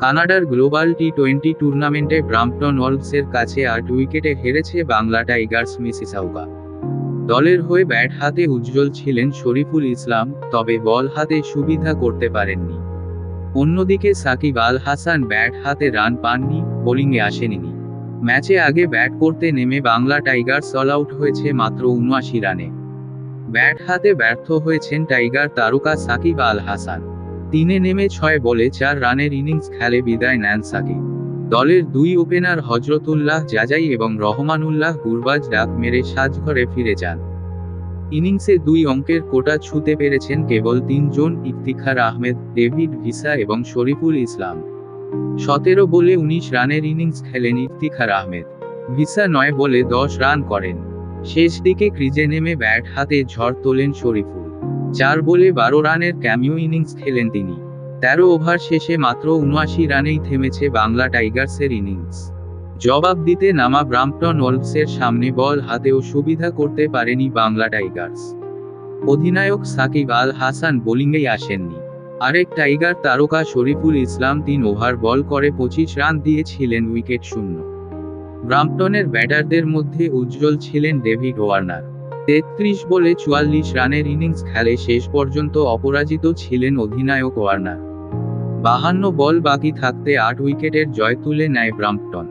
কানাডার গ্লোবাল টি-20 টুর্নামেন্টে ব্রাম্পটন ওলভসের কাছে 8 উইকেটে হেরেছে বাংলা টাইগার্স মিসিসাউগা। দলের হয়ে ব্যাট হাতে উজ্জ্বল ছিলেন শরীফুল ইসলাম, তবে বল হাতে সুবিধা করতে পারেননি। অন্যদিকে সাকিব আল হাসান ব্যাট হাতে রান পাননি, বোলিংয়ে আসেননি। ম্যাচে আগে ব্যাট করতে নেমে বাংলা টাইগার্স অল আউট হয়েছে মাত্র ৭৯ রানে। ব্যাট হাতে ব্যর্থ হয়েছেন টাইগার তারকা সাকিব আল হাসান। 3-এ নেমে 6 বলে 4 রানের ইনিংস খেলে বিদায় নেন সাকিব। দলের 2 ওপেনার হজরতুল্লাহ জাজাই এবং রহমানুল্লাহ গুরবাজ ডাক মেরে সাজঘরে ফিরে যান। ইনিংসে 2 অঙ্কের কোটা ছুঁতে পেরেছেন কেবল 3 জন: ইফতিখার আহমেদ, ডেভিড ভিসা এবং শরীফুল ইসলাম। 17 বলে 19 রানের ইনিংস খেলেন ইফতিখার আহমেদ। ভিসা 9 বলে 10 রান করেন। শেষ দিকে ক্রিজে নেমে ব্যাট হাতে ঝড় তোলেন শরীফুল। 4 বলে 12 রানের ক্যামিও ইনিংস খেলেন তিনি। 13 ওভার শেষে মাত্র ৭৯ রানেই থেমেছে বাংলা টাইগার্সের ইনিংস। জবাব দিতে নামা ব্রাম্পটন ওলভসের সামনে বল হাতেও সুবিধা করতে পারেনি বাংলা টাইগার্স। অধিনায়ক সাকিব আল হাসান বোলিংয়েই আসেননি। আরেক টাইগার তারকা শরীফুল ইসলাম 3 ওভার বল করে 25 রান দিয়েছিলেন উইকেট শূন্য। ব্রাম্পটনের ব্যাটারদের মধ্যে উজ্জ্বল ছিলেন ডেভিড ওয়ার্নার। 33 বলে 44 রানের ইনিংস খেলে শেষ পর্যন্ত অপরাজিত ছিলেন অধিনায়ক ওয়ার্নার। 52 বল বাকি থাকতে 8 উইকেটের জয় তুলে নেয় ব্রাম্পটন।